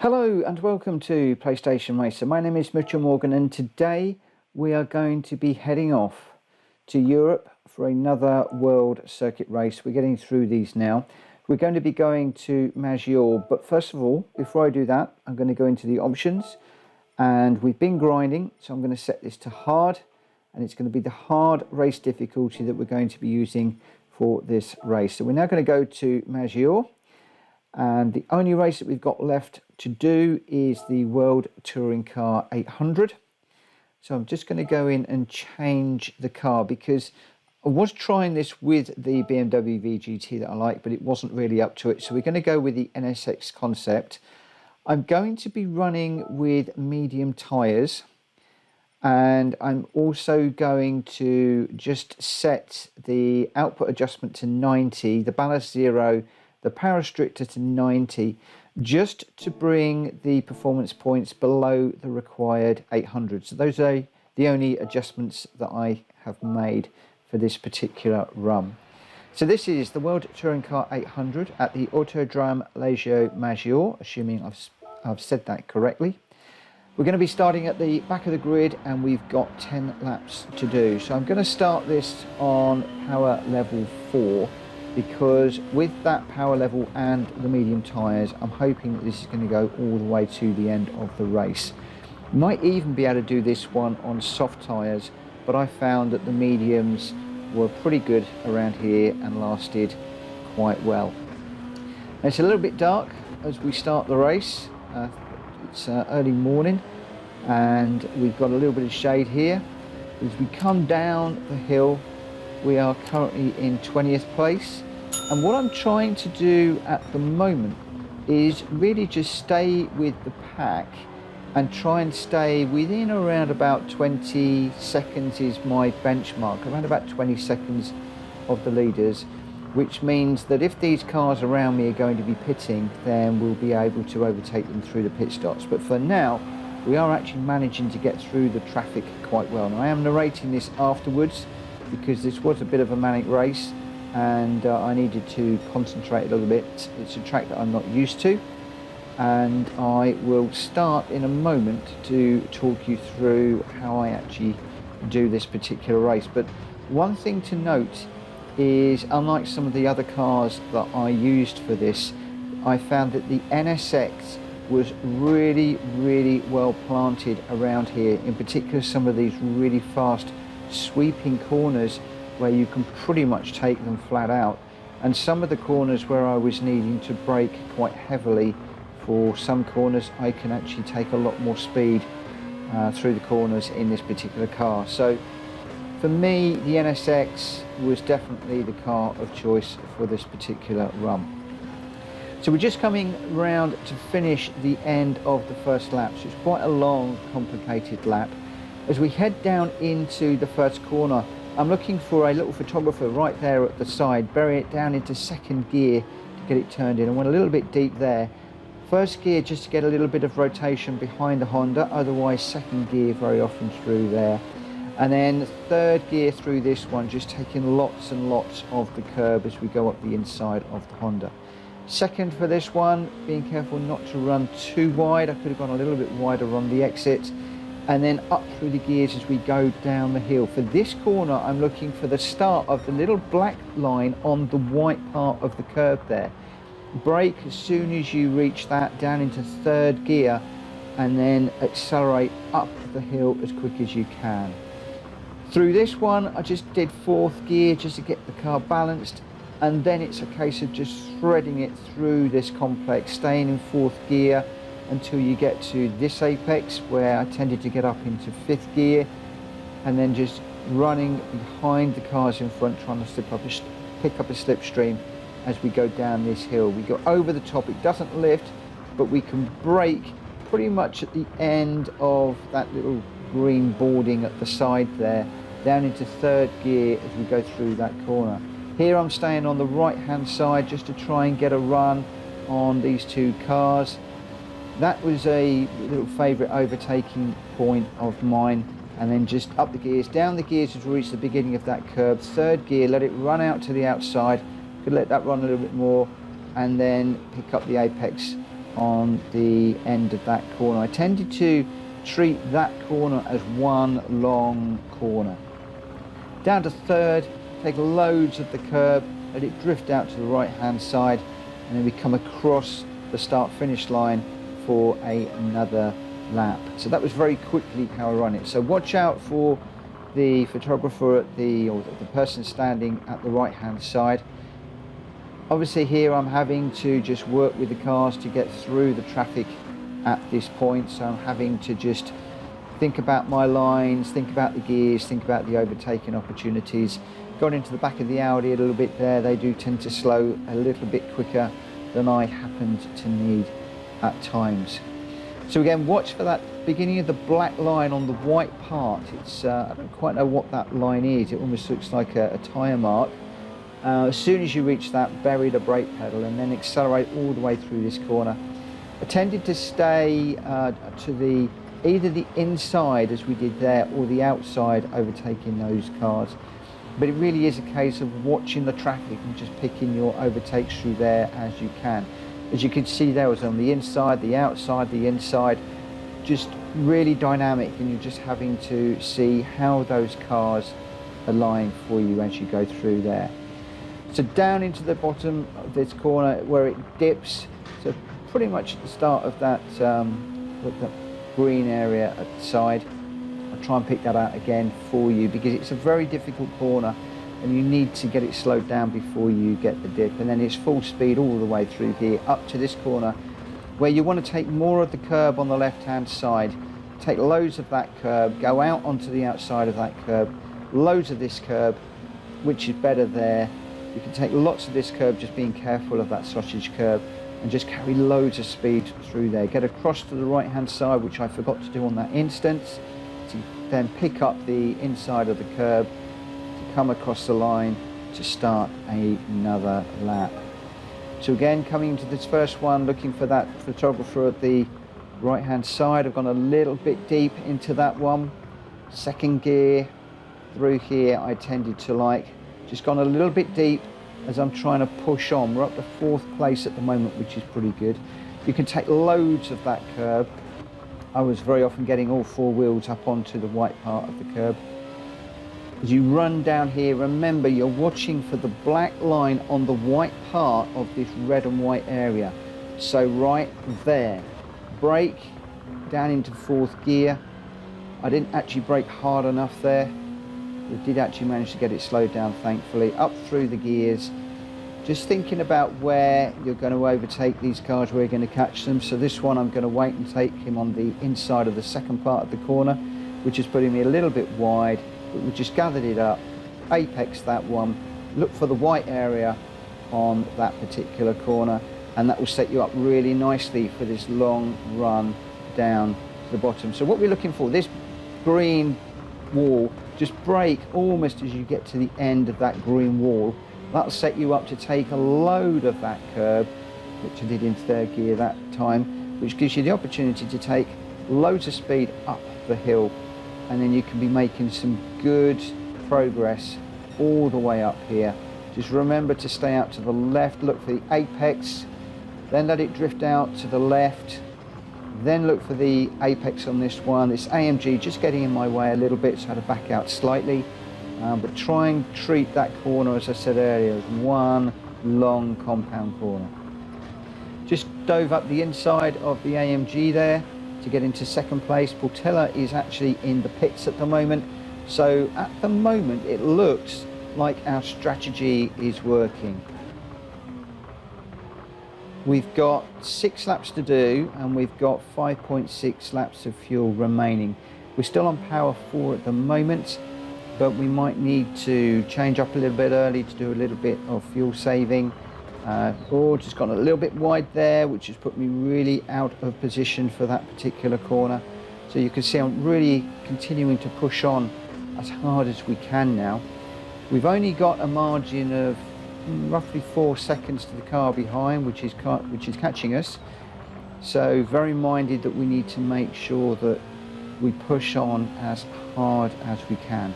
Hello and welcome to PlayStation Racer. My name is Mitchell Morgan and today we are going to be heading off to Europe for another world circuit race. We're getting through these now. We're going to be going to Maggiore, but first of all, before I do that, I'm going to go into the options, and we've been grinding, so I'm going to set this to hard, and it's going to be the hard race difficulty that we're going to be using for this race. So we're now going to go to Maggiore. And the only race that we've got left to do is the World Touring Car 800. So I'm just going to go in and change the car because I was trying this with the BMW VGT that I like, but it wasn't really up to it. So we're going to go with the NSX Concept. I'm going to be running with medium tyres, and I'm also going to just set the output adjustment to 90, the ballast 0, the power restrictor to 90, just to bring the performance points below the required 800. So those are the only adjustments that I have made for this particular run. So this is the World Touring Car 800 at the Autodrome Lago Maggiore, assuming I've said that correctly. We're going to be starting at the back of the grid and we've got 10 laps to do. So I'm going to start this on power level 4. Because with that power level and the medium tyres, I'm hoping that this is going to go all the way to the end of the race. Might even be able to do this one on soft tyres, but I found that the mediums were pretty good around here and lasted quite well. Now, it's a little bit dark as we start the race. It's early morning and we've got a little bit of shade here. As we come down the hill, we are currently in 20th place, and what I'm trying to do at the moment is really just stay with the pack and try and stay within around about 20 seconds is my benchmark, around about 20 seconds of the leaders, which means that if these cars around me are going to be pitting, then we'll be able to overtake them through the pit stops. But for now, we are actually managing to get through the traffic quite well. Now, I am narrating this afterwards, because this was a bit of a manic race and I needed to concentrate a little bit. It's a track that I'm not used to, and I will start in a moment to talk you through how I actually do this particular race. But one thing to note is, unlike some of the other cars that I used for this, I found that the NSX was really well planted around here, in particular some of these really fast sweeping corners where you can pretty much take them flat out, and some of the corners where I was needing to brake quite heavily for some corners, I can actually take a lot more speed through the corners in this particular car. So for me, the NSX was definitely the car of choice for this particular run. So we're just coming round to finish the end of the first lap, so it's quite a long, complicated lap. As we head down into the first corner, I'm looking for a little photographer right there at the side, bury it down into second gear to get it turned in. I went a little bit deep there. First gear just to get a little bit of rotation behind the Honda, otherwise second gear very often through there. And then third gear through this one, just taking lots and lots of the curb as we go up the inside of the Honda. Second for this one, being careful not to run too wide. I could have gone a little bit wider on the exit. And then up through the gears as we go down the hill. For this corner, I'm looking for the start of the little black line on the white part of the curb there. Brake as soon as you reach that, down into third gear, and then accelerate up the hill as quick as you can. Through this one, I just did fourth gear just to get the car balanced, and then it's a case of just threading it through this complex, staying in fourth gear until you get to this apex where I tended to get up into fifth gear, and then just running behind the cars in front, trying to pick up a slipstream as we go down this hill. We go over the top, it doesn't lift, but we can brake pretty much at the end of that little green boarding at the side there, down into third gear as we go through that corner. Here I'm staying on the right hand side just to try and get a run on these two cars. That was a little favourite overtaking point of mine, and then just up the gears, down the gears as we reach the beginning of that curve. Third gear, let it run out to the outside, could let that run a little bit more, and then pick up the apex on the end of that corner. I tended to treat that corner as one long corner. Down to third, take loads of the curb, let it drift out to the right hand side, and then we come across the start finish line for another lap. So that was very quickly how I run it. So watch out for the photographer or the person standing at the right hand side. Obviously here I'm having to just work with the cars to get through the traffic at this point, so I'm having to just think about my lines, think about the gears, think about the overtaking opportunities. Got into the back of the Audi a little bit there. They do tend to slow a little bit quicker than I happened to need at times. So again, watch for that beginning of the black line on the white part. It's I don't quite know what that line is. It almost looks like a tyre mark. As soon as you reach that, bury the brake pedal and then accelerate all the way through this corner. I tended to stay to either the inside as we did there or the outside, overtaking those cars. But it really is a case of watching the traffic and just picking your overtakes through there as you can. As you can see, there was on the inside, the outside, the inside, just really dynamic, and you're just having to see how those cars align for you as you go through there. So down into the bottom of this corner where it dips, so pretty much at the start of that, that green area at the side. I'll try and pick that out again for you because it's a very difficult corner and you need to get it slowed down before you get the dip, and then it's full speed all the way through here up to this corner where you want to take more of the curb on the left hand side, take loads of that curb, go out onto the outside of that curb, loads of this curb, which is better there. You can take lots of this curb, just being careful of that sausage curb, and just carry loads of speed through there. Get across to the right hand side, which I forgot to do on that instance, to then pick up the inside of the curb, to come across the line to start another lap. So again, coming into this first one, looking for that photographer at the right hand side. I've gone a little bit deep into that one. Second gear through here I tended to like. Just gone a little bit deep as I'm trying to push on. We're up to fourth place at the moment, which is pretty good. You can take loads of that curb. I was very often getting all four wheels up onto the white part of the curb. As you run down here, remember you're watching for the black line on the white part of this red and white area. So right there, brake down into fourth gear. I didn't actually brake hard enough there. We did actually manage to get it slowed down, thankfully. Up through the gears, just thinking about where you're going to overtake these cars, where you're going to catch them. So this one I'm going to wait and take him on the inside of the second part of the corner, which is putting me a little bit wide, but we just gathered it up, apex that one, look for the white area on that particular corner, and that will set you up really nicely for this long run down to the bottom. So what we're looking for, this green wall, just brake almost as you get to the end of that green wall. That'll set you up to take a load of that curb, which I did in third gear that time, which gives you the opportunity to take loads of speed up the hill, and then you can be making some good progress all the way up here. Just remember to stay out to the left, look for the apex, then let it drift out to the left, then look for the apex on this one. This AMG just getting in my way a little bit, so I had to back out slightly. But try and treat that corner, as I said earlier, as one long compound corner. Just dove up the inside of the AMG there to get into second place. Portella is actually in the pits at the moment. So at the moment, it looks like our strategy is working. We've got 6 laps to do and we've got 5.6 laps of fuel remaining. We're still on power 4 at the moment, but we might need to change up a little bit early to do a little bit of fuel saving. Or just gone a little bit wide there, which has put me really out of position for that particular corner. So you can see I'm really continuing to push on as hard as we can now. We've only got a margin of roughly 4 seconds to the car behind, which is catching us. So very minded that we need to make sure that we push on as hard as we can.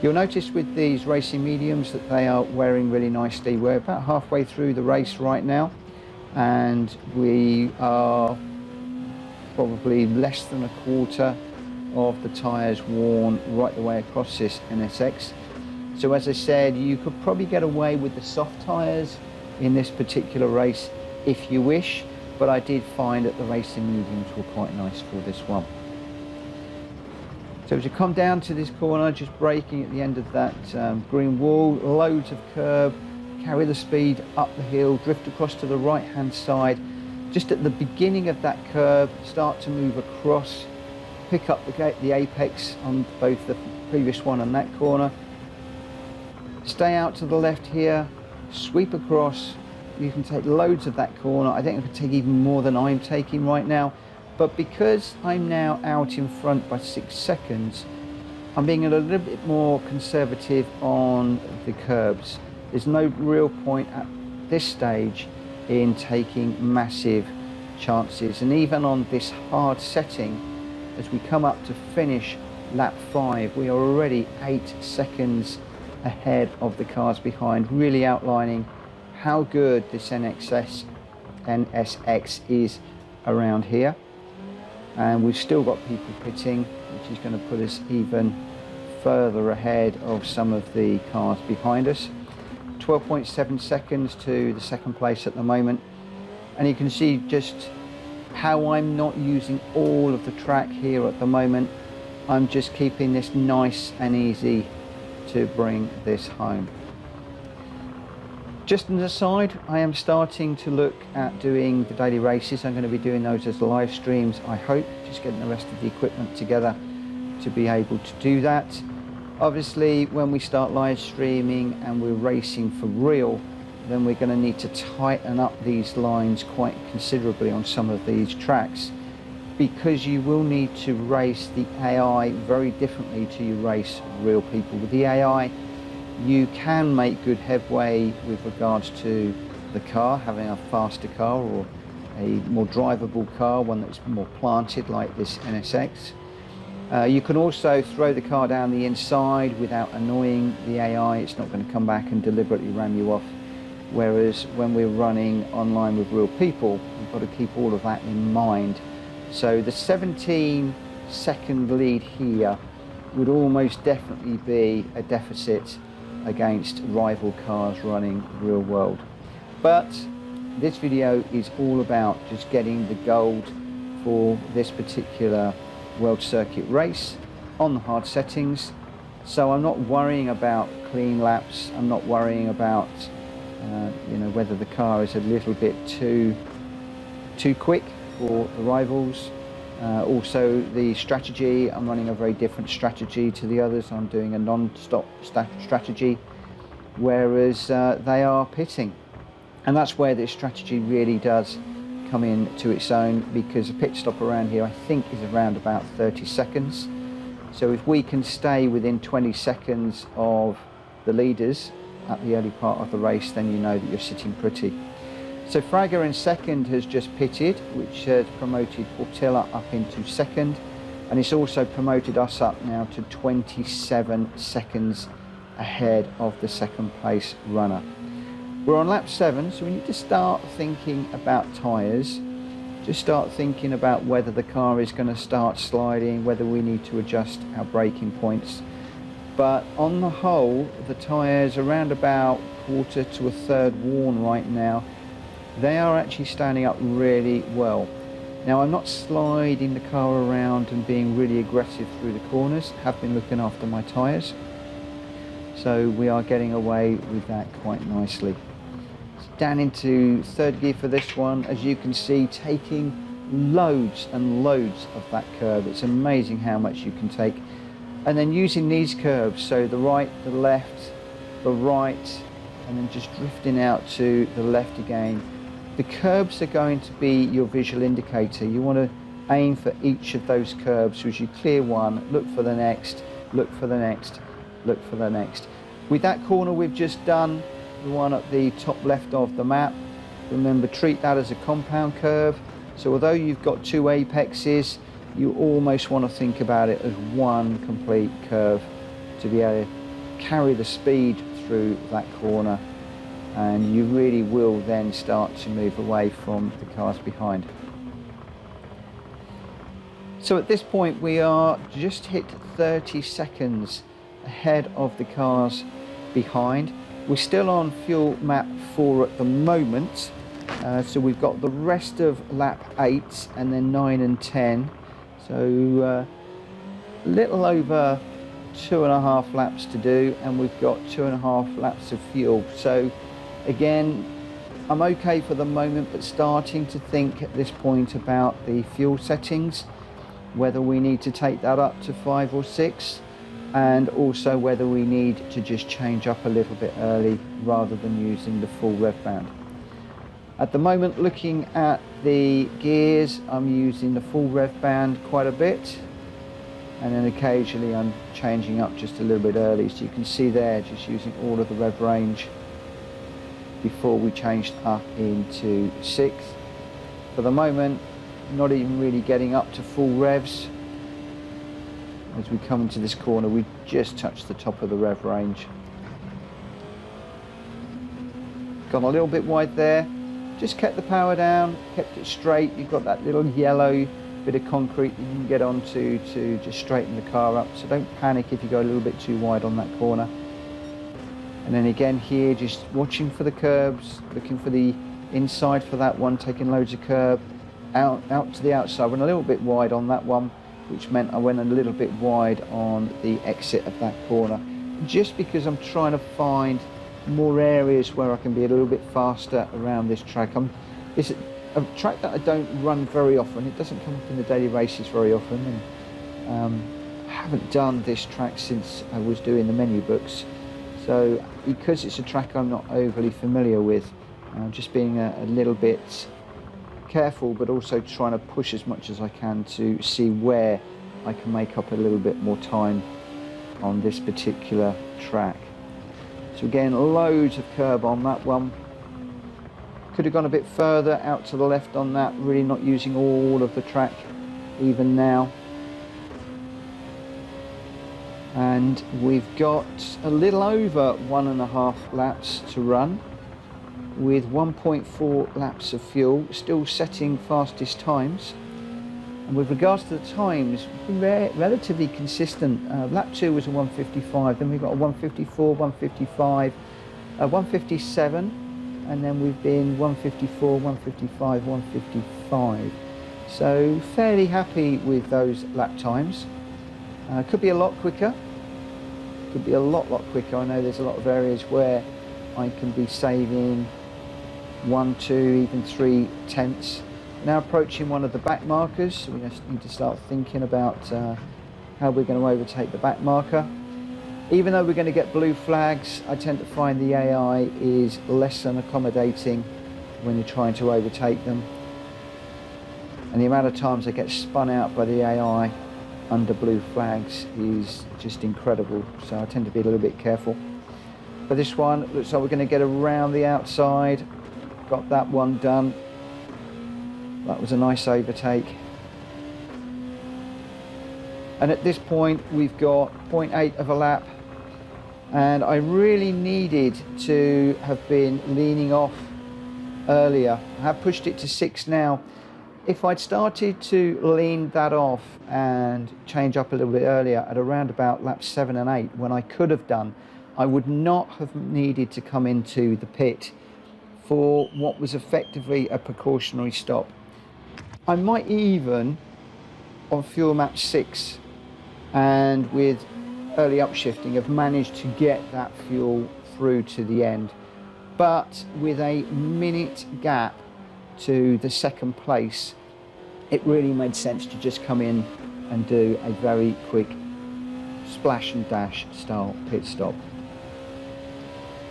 You'll notice with these racing mediums that they are wearing really nicely. We're about halfway through the race right now. and we are probably less than a quarter of the tyres worn right the way across this NSX. So as I said, you could probably get away with the soft tyres in this particular race if you wish, but I did find that the racing mediums were quite nice for this one. So as you come down to this corner, just braking at the end of that green wall, loads of curb, carry the speed up the hill, drift across to the right hand side. Just at the beginning of that curve, start to move across, pick up the apex on both the previous one and that corner. Stay out to the left here, sweep across. You can take loads of that corner. I think I could take even more than I'm taking right now. But because I'm now out in front by 6 seconds, I'm being a little bit more conservative on the curbs. There's no real point at this stage in taking massive chances. And even on this hard setting, as we come up to finish lap 5, we are already 8 seconds ahead of the cars behind, really outlining how good this NSX is around here. And we've still got people pitting, which is going to put us even further ahead of some of the cars behind us. 12.7 seconds to the second place at the moment, and you can see just how I'm not using all of the track here at the moment. I'm just keeping this nice and easy to bring this home. Just an aside, I am starting to look at doing the daily races. I'm going to be doing those as live streams, I hope, just getting the rest of the equipment together to be able to do that. Obviously, when we start live streaming and we're racing for real, then we're going to need to tighten up these lines quite considerably on some of these tracks, because you will need to race the AI very differently to you race real people. With the AI, you can make good headway with regards to the car, having a faster car or a more drivable car, one that's more planted like this NSX. You can also throw the car down the inside without annoying the AI. It's not going to come back and deliberately ram you off. Whereas when we're running online with real people, we've got to keep all of that in mind. So the 17-second lead here would almost definitely be a deficit against rival cars running real world. But this video is all about just getting the gold for this particular World Circuit race on the hard settings. So I'm not worrying about clean laps. I'm not worrying about whether the car is a little bit too quick for the rivals. Also the strategy, I'm running a very different strategy to the others. I'm doing a non-stop strategy, whereas they are pitting. And that's where this strategy really does come into its own, because a pit stop around here I think is around about 30 seconds. So if we can stay within 20 seconds of the leaders at the early part of the race, then you know that you're sitting pretty. So Fraga in second has just pitted, which has promoted Portilla up into second, and it's also promoted us up now to 27 seconds ahead of the second place runner. We're on lap 7, so we need to start thinking about tyres. Just start thinking about whether the car is going to start sliding, whether we need to adjust our braking points. But on the whole, the tyres around about quarter to a third worn right now. They are actually standing up really well. Now, I'm not sliding the car around and being really aggressive through the corners. Have been looking after my tyres. So we are getting away with that quite nicely. Down into third gear for this one, as you can see, taking loads and loads of that curve. It's amazing how much you can take. And then using these curves, so the right, the left, the right, and then just drifting out to the left again. The curbs are going to be your visual indicator. You want to aim for each of those curbs. So as you clear one, look for the next, look for the next, look for the next. With that corner we've just done, the one at the top left of the map, remember, treat that as a compound curve. So although you've got two apexes, you almost want to think about it as one complete curve to be able to carry the speed through that corner and you really will then start to move away from the cars behind. So at this point we are just hit 30 seconds ahead of the cars behind. We're still on fuel map 4 at the moment, so we've got the rest of lap 8 and then 9 and 10, so a little over 2.5 laps to do, and we've got 2.5 laps of fuel. So again, I'm okay for the moment, but starting to think at this point about the fuel settings, whether we need to take that up to 5 or 6, and also whether we need to just change up a little bit early rather than using the full rev band. At the moment, looking at the gears, I'm using the full rev band quite a bit, and then occasionally I'm changing up just a little bit early. So you can see there, just using all of the rev range before we changed up into 6. For the moment, not even really getting up to full revs. As we come into this corner, we just touched the top of the rev range. Gone a little bit wide there, just kept the power down, kept it straight. You've got that little yellow bit of concrete that you can get onto to just straighten the car up, so don't panic if you go a little bit too wide on that corner. And then again here, just watching for the curbs, looking for the inside for that one, taking loads of curb, out to the outside. Went a little bit wide on that one, which meant I went a little bit wide on the exit of that corner, just because I'm trying to find more areas where I can be a little bit faster around this track. It's a track that I don't run very often. It doesn't come up in the daily races very often, and I haven't done this track since I was doing the menu books. So because it's a track I'm not overly familiar with, I'm just being a little bit careful, but also trying to push as much as I can to see where I can make up a little bit more time on this particular track. So again, loads of curb on that one. Could have gone a bit further out to the left on that, really not using all of the track even now. And we've got a little over 1.5 laps to run, with 1.4 laps of fuel, still setting fastest times. And with regards to the times, we've been relatively consistent. Lap 2 was a 1:55, then we've got a 1:54, 1:55, 1:57, and then we've been 1:54, 1:55, 1:55. So fairly happy with those lap times. Could be a lot quicker. Could be a lot quicker. I know there's a lot of areas where I can be saving 1, 2, even 3 tenths. Now approaching one of the back markers, so we just need to start thinking about how we're going to overtake the back marker. Even though we're going to get blue flags, I tend to find the AI is less than accommodating when you're trying to overtake them. And the amount of times I get spun out by the AI under blue flags is just incredible, so I tend to be a little bit careful. But this one looks like we're going to get around the outside. Got that one done. That was a nice overtake. And at this point we've got 0.8 of a lap, and I really needed to have been leaning off earlier. I have pushed it to 6 now. If I'd started to lean that off and change up a little bit earlier at around about laps 7 and 8, when I could have done, I would not have needed to come into the pit for what was effectively a precautionary stop. I might even, on fuel map 6 and with early upshifting, have managed to get that fuel through to the end, but with a minute gap to the second place, it really made sense to just come in and do a very quick splash and dash style pit stop.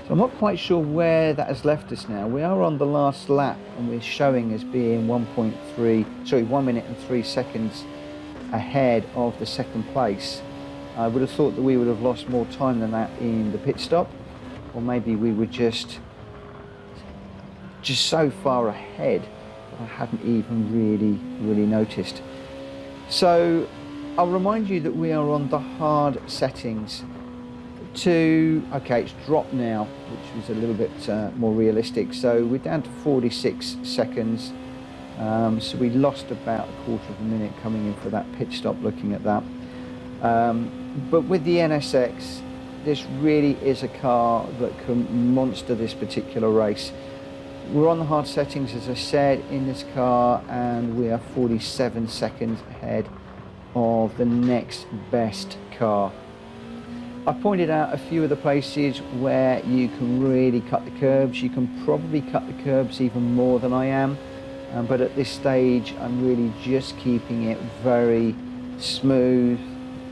So I'm not quite sure where that has left us now. We are on the last lap and we're showing as being 1 minute and 3 seconds ahead of the second place. I would have thought that we would have lost more time than that in the pit stop, or maybe we were just so far ahead that I hadn't even really noticed. So I'll remind you that we are on the hard settings. to, okay, it's dropped now, which was a little bit more realistic. So we're down to 46 seconds. So we lost about a quarter of a minute coming in for that pit stop, looking at that. But with the NSX, this really is a car that can monster this particular race. We're on the hard settings, as I said, in this car, and we are 47 seconds ahead of the next best car. I pointed out a few of the places where you can really cut the curbs. You can probably cut the curbs even more than I am, but at this stage I'm really just keeping it very smooth.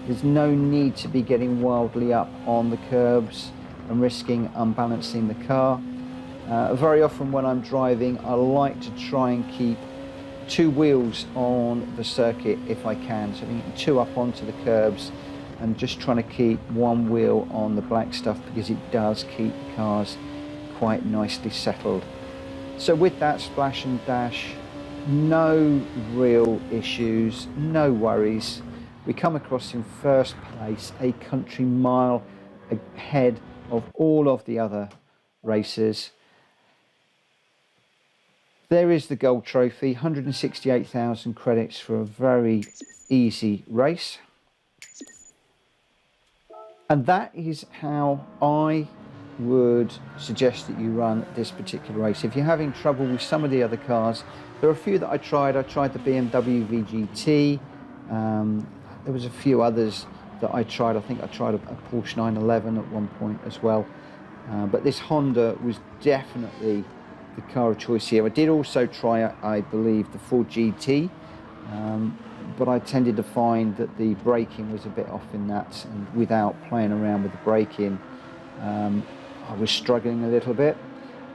There's no need to be getting wildly up on the curbs and risking unbalancing the car. Very often when I'm driving, I like to try and keep two wheels on the circuit if I can. So I think two up onto the curbs and just trying to keep one wheel on the black stuff, because it does keep the cars quite nicely settled. So with that splash and dash, no real issues, no worries. We come across in first place, a country mile ahead of all of the other racers. There is the gold trophy, 168,000 credits for a very easy race. And that is how I would suggest that you run this particular race. If you're having trouble with some of the other cars, there are a few that I tried. I tried the BMW VGT. There was a few others that I tried. I think I tried a Porsche 911 at one point as well. But this Honda was definitely the car of choice here. I did also try, I believe, the Ford GT, but I tended to find that the braking was a bit off in that, and without playing around with the braking, I was struggling a little bit.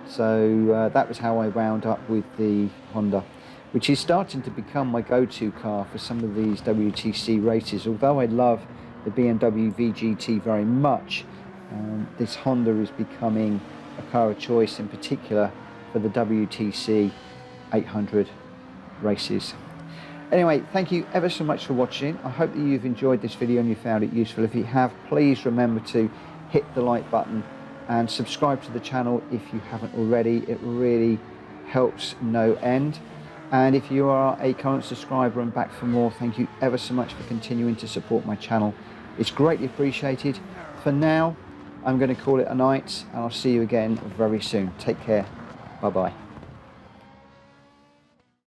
So that was how I wound up with the Honda, which is starting to become my go-to car for some of these WTC races. Although I love the BMW VGT very much, this Honda is becoming a car of choice, in particular for the WTC 800 races. Anyway, thank you ever so much for watching. I hope that you've enjoyed this video and you found it useful. If you have, please remember to hit the like button and subscribe to the channel if you haven't already. It really helps no end. And if you are a current subscriber and back for more, thank you ever so much for continuing to support my channel. It's greatly appreciated. For now, I'm going to call it a night, and I'll see you again very soon. Take care. Bye-bye.